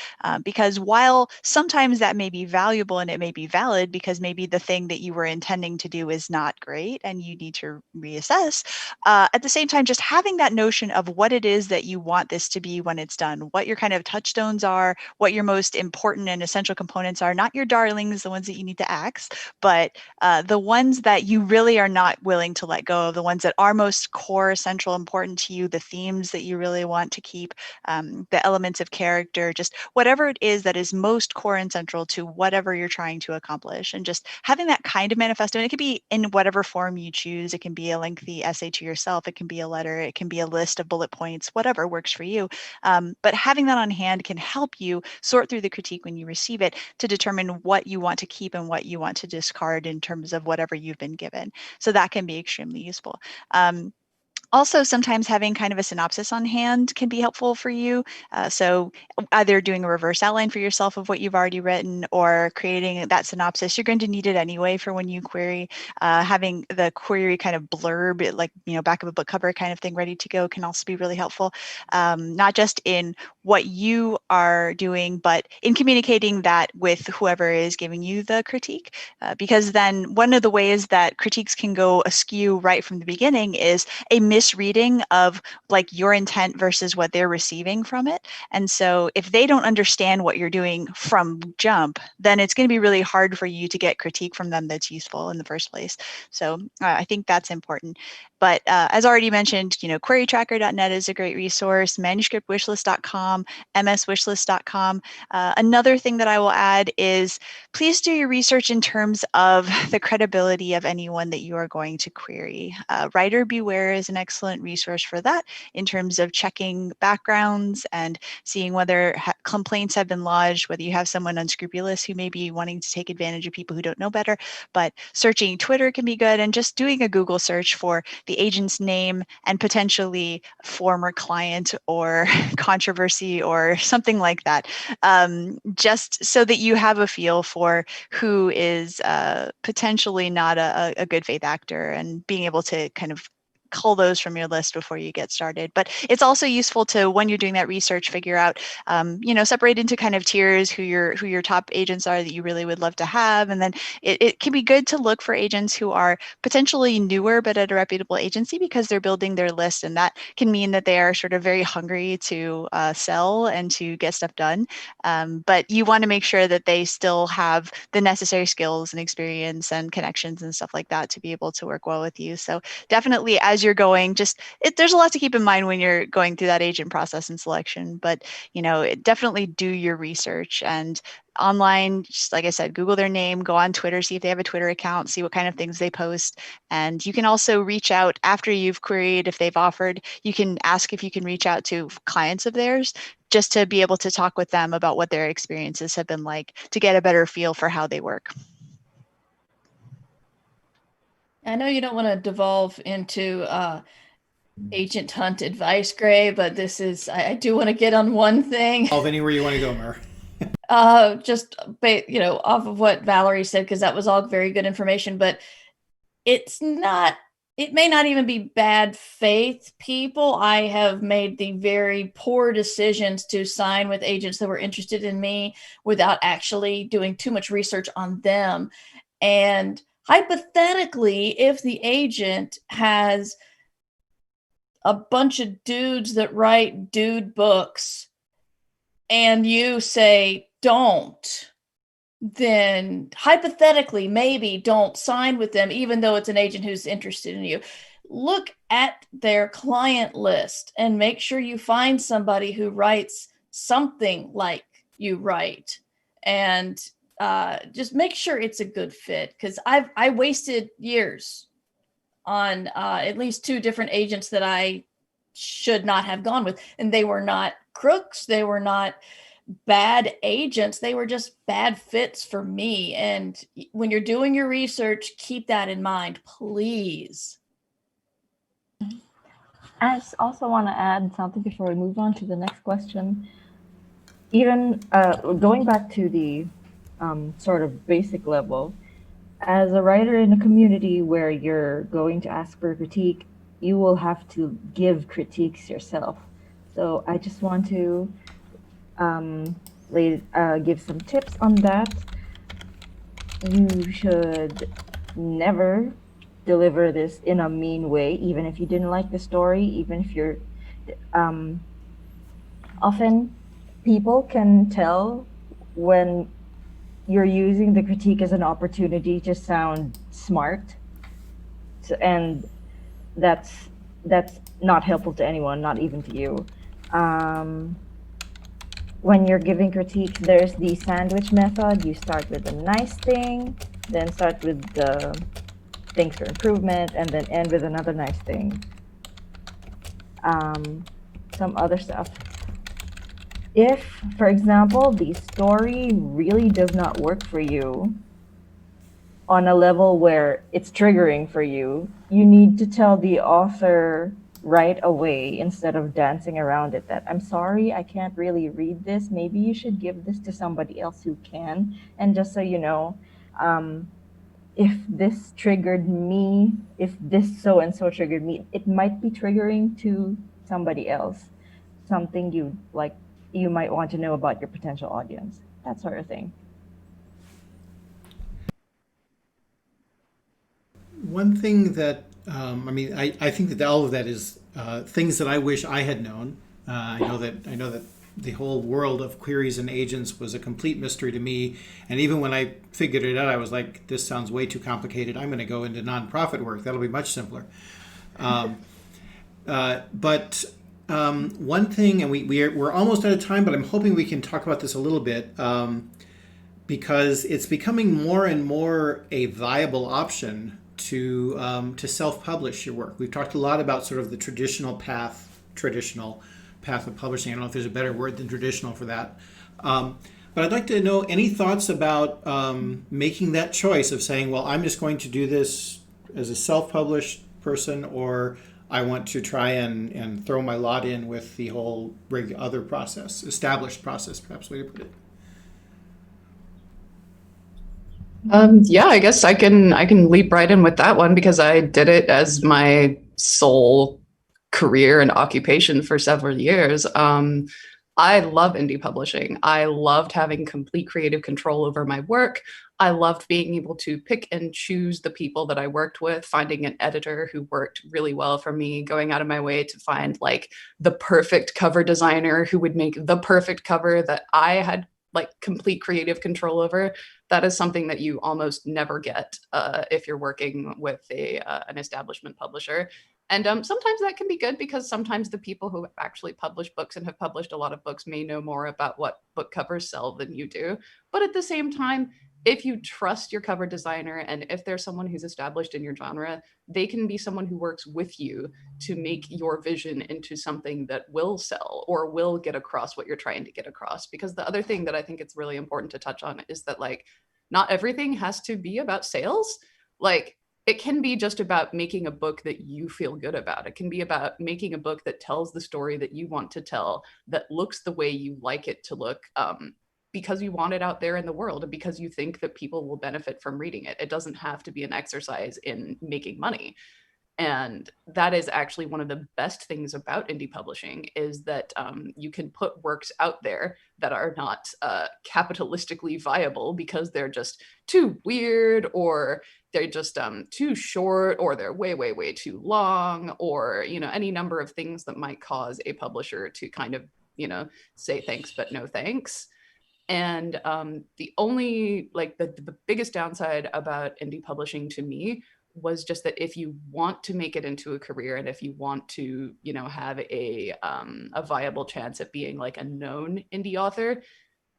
Because while sometimes that may be valuable and it may be valid because maybe the thing that you were intending to do is not great and you need to reassess, at the same time, just having that notion of what it is that you want this to be when it's done, what your kind of touchstones are, what your most important and essential components are, not your darlings, the ones that you need to axe, but the ones that you really are not willing to let go of, the ones that are most core, essential, important important to you, the themes that you really want to keep, the elements of character, just whatever it is that is most core and central to whatever you're trying to accomplish. And just having that kind of manifesto, and it could be in whatever form you choose. It can be a lengthy essay to yourself, it can be a letter, it can be a list of bullet points, whatever works for you. But having that on hand can help you sort through the critique when you receive it to determine what you want to keep and what you want to discard in terms of whatever you've been given. So that can be extremely useful. Also, sometimes having kind of a synopsis on hand can be helpful for you. So either doing a reverse outline for yourself of what you've already written or creating that synopsis. You're going to need it anyway for when you query. Having the query kind of blurb, like, back of a book cover kind of thing ready to go can also be really helpful. Not just in what you are doing, but in communicating that with whoever is giving you the critique. Because then one of the ways that critiques can go askew right from the beginning is a misreading of like your intent versus what they're receiving from it. And so if they don't understand what you're doing from jump, then it's going to be really hard for you to get critique from them that's useful in the first place. So I think that's important. But as already mentioned, querytracker.net is a great resource, manuscriptwishlist.com, mswishlist.com. Another thing that I will add is please do your research in terms of the credibility of anyone that you are going to query. Writer Beware is an excellent resource for that in terms of checking backgrounds and seeing whether complaints have been lodged, whether you have someone unscrupulous who may be wanting to take advantage of people who don't know better. But searching Twitter can be good, and just doing a Google search for the agent's name and potentially former client or controversy or something like that, just so that you have a feel for who is potentially not a good faith actor, and being able to kind of cull those from your list before you get started. But it's also useful to, when you're doing that research, figure out, separate into kind of tiers who your top agents are that you really would love to have. And then it can be good to look for agents who are potentially newer but at a reputable agency, because they're building their list, and that can mean that they are sort of very hungry to sell and to get stuff done. But you want to make sure that they still have the necessary skills and experience and connections and stuff like that to be able to work well with you. So definitely, as you're going, there's a lot to keep in mind when you're going through that agent process and selection, but definitely do your research. And online, just like I said, Google their name, go on Twitter, see if they have a Twitter account, see what kind of things they post. And you can also reach out after you've queried. If they've offered, you can ask if you can reach out to clients of theirs, just to be able to talk with them about what their experiences have been like, to get a better feel for how they work. I know you don't want to devolve into agent hunt advice, Gray, but this is, I do want to get on one thing. Anywhere you want to go, Mer. Just, off of what Valerie said, because that was all very good information, but it may not even be bad faith people. I have made the very poor decisions to sign with agents that were interested in me without actually doing too much research on them. And hypothetically, if the agent has a bunch of dudes that write dude books and you say don't, then hypothetically, maybe don't sign with them, even though it's an agent who's interested in you. Look at their client list and make sure you find somebody who writes something like you write, and just make sure it's a good fit, because I wasted years on at least 2 different agents that I should not have gone with, and they were not crooks, they were not bad agents, they were just bad fits for me. And when you're doing your research, keep that in mind, please. I also want to add something before we move on to the next question. Even going back to the sort of basic level, as a writer in a community where you're going to ask for critique, you will have to give critiques yourself. So I just want to give some tips on that. You should never deliver this in a mean way, even if you didn't like the story, even if you're often people can tell when you're using the critique as an opportunity to sound smart, and that's not helpful to anyone, not even to you. When you're giving critiques, there's the sandwich method. You start with a nice thing, then start with the things for improvement, and then end with another nice thing. Some other stuff. If, for example, the story really does not work for you on a level where it's triggering for you, you need to tell the author right away instead of dancing around it that I'm sorry, I can't really read this. Maybe you should give this to somebody else who can. And just so you know, if this triggered me, if this so and so triggered me, it might be triggering to somebody else. Something you might want to know about your potential audience. That sort of thing. One thing that I think that all of that is things that I wish I had known. I know that the whole world of queries and agents was a complete mystery to me. And even when I figured it out, I was like, this sounds way too complicated. I'm going to go into nonprofit work. That'll be much simpler. But one thing, and we're almost out of time, but I'm hoping we can talk about this a little bit because it's becoming more and more a viable option to self-publish your work. We've talked a lot about sort of the traditional path of publishing. I don't know if there's a better word than traditional for that. But I'd like to know any thoughts about making that choice of saying, well, I'm just going to do this as a self-published person, or I want to try and throw my lot in with the whole other process, established process, perhaps way to put it. Yeah, I guess I can leap right in with that one because I did it as my sole career and occupation for several years. I love indie publishing. I loved having complete creative control over my work. I loved being able to pick and choose the people that I worked with, finding an editor who worked really well for me, going out of my way to find like the perfect cover designer who would make the perfect cover that I had like complete creative control over. That is something that you almost never get if you're working with an establishment publisher. And sometimes that can be good because sometimes the people who actually publish books and have published a lot of books may know more about what book covers sell than you do. But at the same time, if you trust your cover designer and if there's someone who's established in your genre, they can be someone who works with you to make your vision into something that will sell or will get across what you're trying to get across. Because the other thing that I think it's really important to touch on is that like not everything has to be about sales. Like it can be just about making a book that you feel good about. It can be about making a book that tells the story that you want to tell, that looks the way you like it to look, because you want it out there in the world and because you think that people will benefit from reading it. It doesn't have to be an exercise in making money. And that is actually one of the best things about indie publishing is that you can put works out there that are not capitalistically viable because they're just too weird or they're just too short or they're way, way, way too long or, you know, any number of things that might cause a publisher to kind of, you know, say thanks, but no thanks. And the only, like the biggest downside about indie publishing to me was just that if you want to make it into a career and if you want to, you know, have a viable chance at being like a known indie author,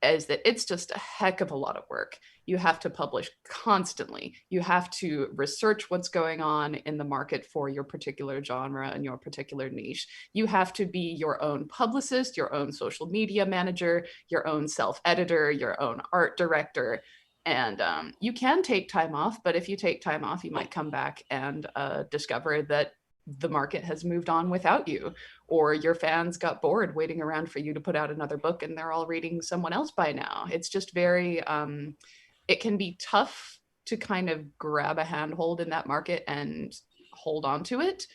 is that it's just a heck of a lot of work. You have to publish constantly. You have to research what's going on in the market for your particular genre and your particular niche. You have to be your own publicist, your own social media manager, your own self-editor, your own art director. And you can take time off, but if you take time off, you might come back and discover that the market has moved on without you, or your fans got bored waiting around for you to put out another book and they're all reading someone else by now. It's just very, it can be tough to kind of grab a handhold in that market and hold on to it.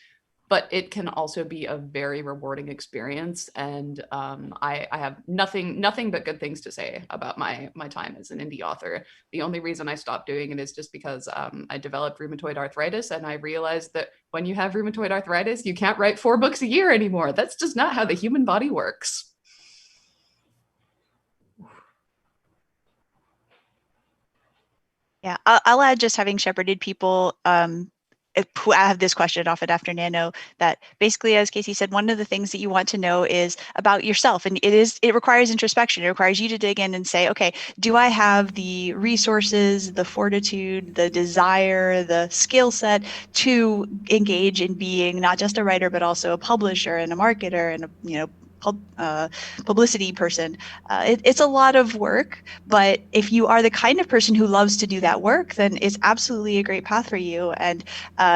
But it can also be a very rewarding experience. And I have nothing but good things to say about my time as an indie author. The only reason I stopped doing it is just because I developed rheumatoid arthritis. And I realized that when you have rheumatoid arthritis, you can't write 4 books a year anymore. That's just not how the human body works. Yeah, I'll add just having shepherded people I have this question often after Nano that basically, as Casey said, one of the things that you want to know is about yourself. And it requires introspection. It requires you to dig in and say, okay, do I have the resources, the fortitude, the desire, the skill set to engage in being not just a writer, but also a publisher and a marketer and a, publicity person. It's a lot of work, but if you are the kind of person who loves to do that work, then it's absolutely a great path for you. And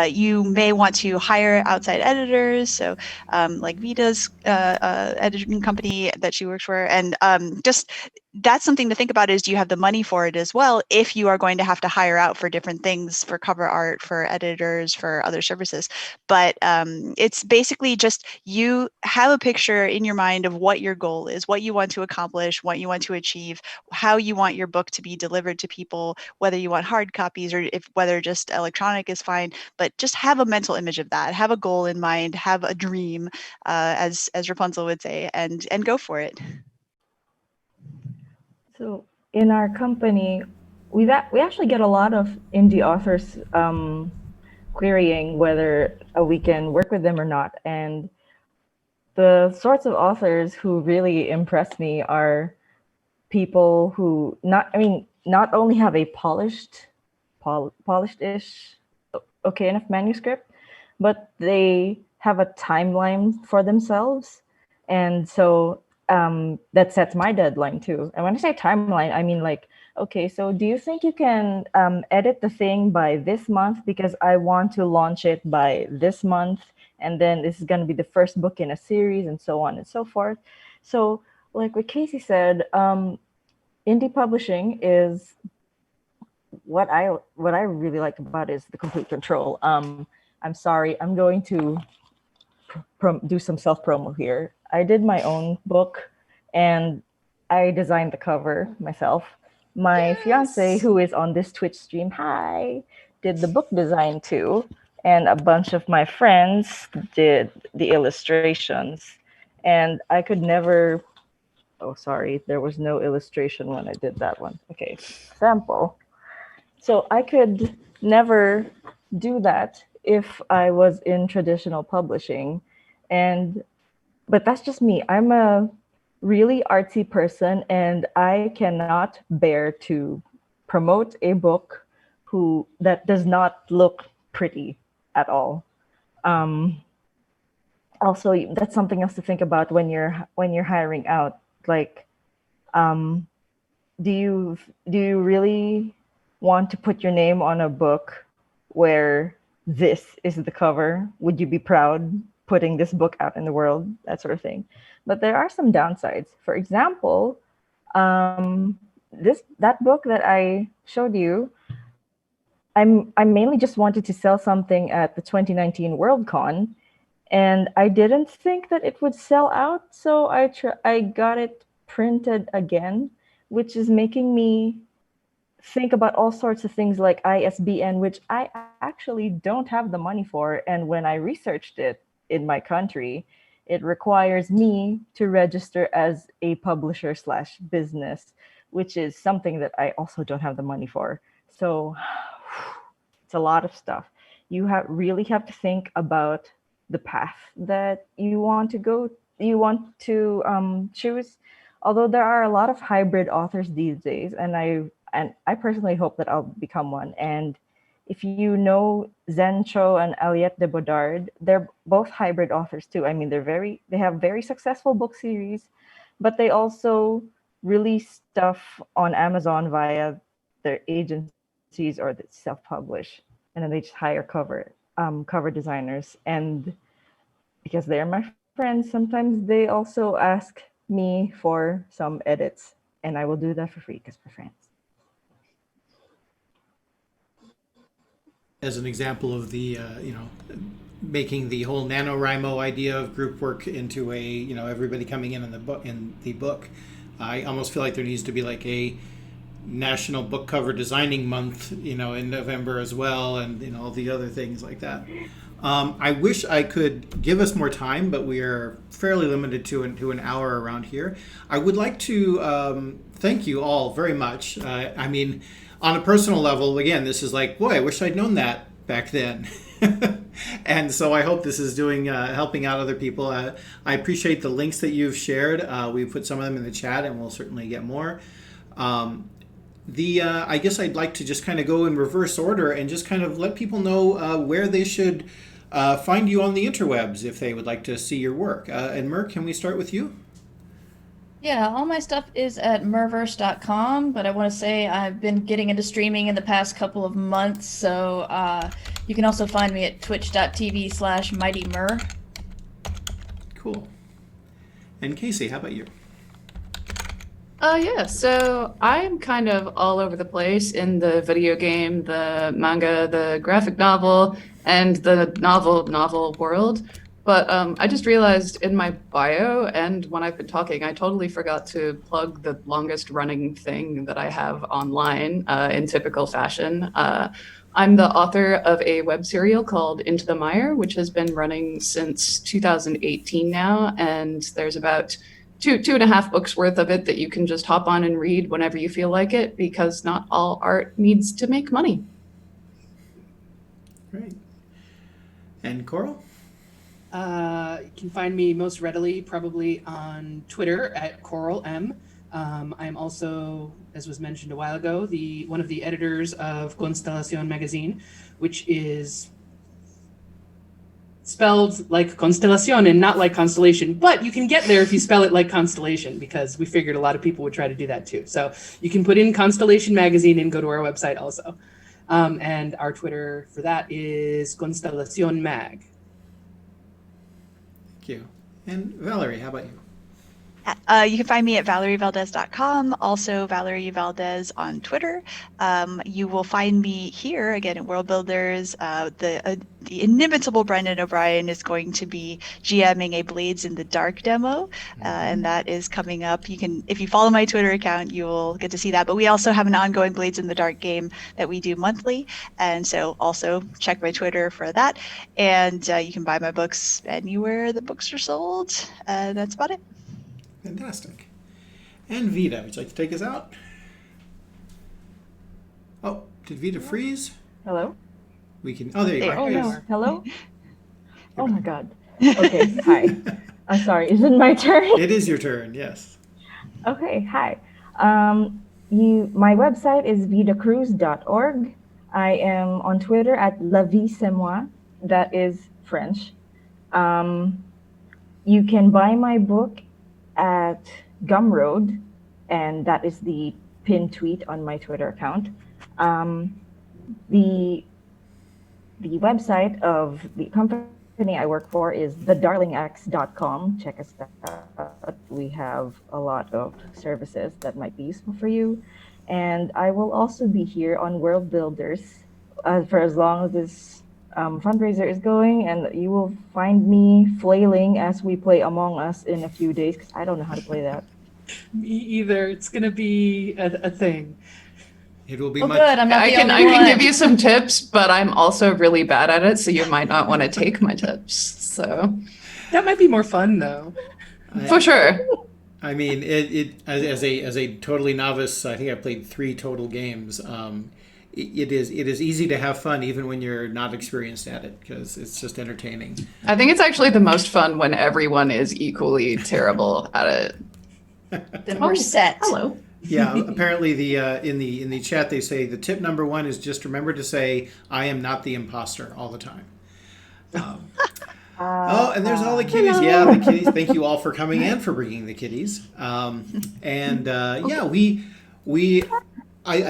you may want to hire outside editors. So like Vita's editing company that she works for. And just that's something to think about is, do you have the money for it as well? If you are going to have to hire out for different things, for cover art, for editors, for other services. But it's basically just you have a picture in your mind of what your goal is, what you want to accomplish, what you want to achieve, how you want your book to be delivered to people, whether you want hard copies or whether just electronic is fine, but just have a mental image of that, have a goal in mind, have a dream, as Rapunzel would say, and go for it. So in our company, we actually get a lot of indie authors querying whether we can work with them or not. And the sorts of authors who really impress me are people who not only have a polished-ish, okay enough manuscript, but they have a timeline for themselves. And so that sets my deadline too. And when I say timeline, I mean like, okay, so do you think you can edit the thing by this month because I want to launch it by this month, and then this is going to be the first book in a series, and so on and so forth. So like what Casey said, indie publishing is what I really like about it is the complete control. I'm sorry, I'm going to do some self-promo here. I did my own book and I designed the cover myself. My fiance, who is on this Twitch stream, hi, did the book design too. And a bunch of my friends did the illustrations. And I could never, oh, sorry, there was no illustration when I did that one. Okay, sample. So I could never do that if I was in traditional publishing. But that's just me. I'm a really artsy person, and I cannot bear to promote a book that does not look pretty at all. Also, that's something else to think about when you're hiring out. Like, do you really want to put your name on a book where this is the cover? Would you be proud putting this book out in the world? That sort of thing. But there are some downsides. For example, that book that I showed you, I mainly just wanted to sell something at the 2019 Worldcon, and I didn't think that it would sell out, so I got it printed again, which is making me think about all sorts of things like ISBN, which I actually don't have the money for. And when I researched it in my country, it requires me to register as a publisher/business, which is something that I also don't have the money for. So it's a lot of stuff. You really have to think about the path that you want to choose. Although there are a lot of hybrid authors these days, and I personally hope that I'll become one. And if you know Zen Cho and Aliette de Bodard, they're both hybrid authors too. I mean, they have very successful book series, but they also release stuff on Amazon via their agencies or they self-publish, and then they just hire cover designers. And because they're my friends, sometimes they also ask me for some edits, and I will do that for free because we're friends. As an example of the making the whole NaNoWriMo idea of group work into a everybody coming in the book, I almost feel like there needs to be like a National Book Cover Designing Month in November as well, and all the other things like that. I wish I could give us more time, but we are fairly limited to an hour around here. I would like to thank you all very much. I mean, on a personal level, again, this is like, boy, I wish I'd known that back then. And so I hope this is doing helping out other people. I appreciate the links that you've shared. We've put some of them in the chat, and we'll certainly get more. I guess I'd like to just kind of go in reverse order and just kind of let people know where they should find you on the interwebs if they would like to see your work. And Mer, can we start with you? Yeah, all my stuff is at merverse.com, but I want to say I've been getting into streaming in the past couple of months, so you can also find me at twitch.tv/mightymer. Cool. And Casey, how about you? Yeah, so I'm kind of all over the place in the video game, the manga, the graphic novel, and the novel world. But I just realized in my bio and when I've been talking, I totally forgot to plug the longest running thing that I have online in typical fashion. I'm the author of a web serial called Into the Mire, which has been running since 2018 now. And there's about two and a half books worth of it that you can just hop on and read whenever you feel like it, because not all art needs to make money. Great. And Coral? You can find me most readily probably on Twitter at CoralM. I'm also, as was mentioned a while ago, one of the editors of Constellacion magazine, which is spelled like Constellacion and not like constellation, but you can get there if you spell it like constellation, because we figured a lot of people would try to do that too. So you can put in Constellation magazine and go to our website also. And our Twitter for that is Constellacion Mag. Thank you. And Valerie, how about you? You can find me at valerievaldez.com, also Valerie Valdez on Twitter. You will find me here again at Worldbuilders. The inimitable Brendan O'Brien is going to be GMing a Blades in the Dark demo, and that is coming up. You can, if you follow my Twitter account, you will get to see that. But we also have an ongoing Blades in the Dark game that we do monthly, and so also check my Twitter for that. And you can buy my books anywhere the books are sold. That's about it. Fantastic. And Vita, would you like to take us out? Oh, did Vita freeze? Hello? We can. Oh, there you are. Oh, Yes. no. Hello? Oh, my God. Okay, hi. I'm sorry. Is it my turn? It is your turn, yes. Okay, hi. My website is vidacruz.org. I am on Twitter at La Vie C'est Moi. That is French. You can buy my book at Gumroad, and that is the pinned tweet on my Twitter account. The website of the company I work for is thedarlingx.com. Check us out. We have a lot of services that might be useful for you. And I will also be here on Worldbuilders for as long as this fundraiser is going, and you will find me flailing as we play Among Us in a few days, because I don't know how to play that. Me either. It's going to be a thing. It will be Well, much. good. I'm not I the can only one. give you some tips, but I'm also really bad at it, so you might not want to take my tips. So That might be more fun though. for sure. I mean, as a totally novice, I think I played 3 total games. It is easy to have fun even when you're not experienced at it, because it's just entertaining. I think it's actually the most fun when everyone is equally terrible at it. Then we're set. Hello. Yeah, apparently in the chat they say the tip number 1 is just remember to say I am not the imposter all the time. Oh, and there's all the kitties. Hello. Yeah, the kitties. Thank you all for coming and for bringing the kitties. I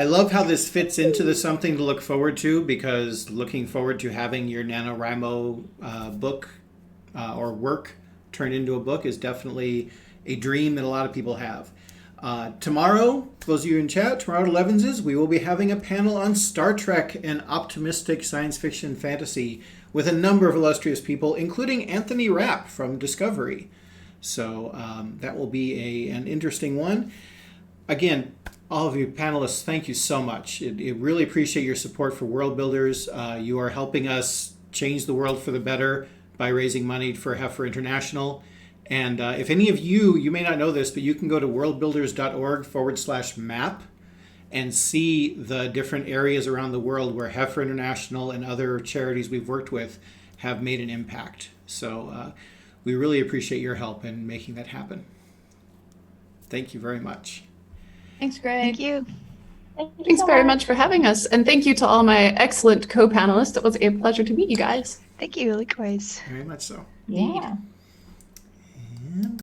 love how this fits into something to look forward to, because looking forward to having your NaNoWriMo book or work turned into a book is definitely a dream that a lot of people have. Tomorrow, for those of you in chat, tomorrow at 11's, we will be having a panel on Star Trek and optimistic science fiction fantasy with a number of illustrious people, including Anthony Rapp from Discovery. So that will be an interesting one. Again, all of you panelists, thank you so much. I really appreciate your support for Worldbuilders. You are helping us change the world for the better by raising money for Heifer International. And if any of you may not know this, but you can go to worldbuilders.org/map, and see the different areas around the world where Heifer International and other charities we've worked with have made an impact. So we really appreciate your help in making that happen. Thank you very much. Thanks, Greg. Thank you. Thanks very much for having us. And thank you to all my excellent co-panelists. It was a pleasure to meet you guys. Thank you. Likewise. Very much so. Yeah. And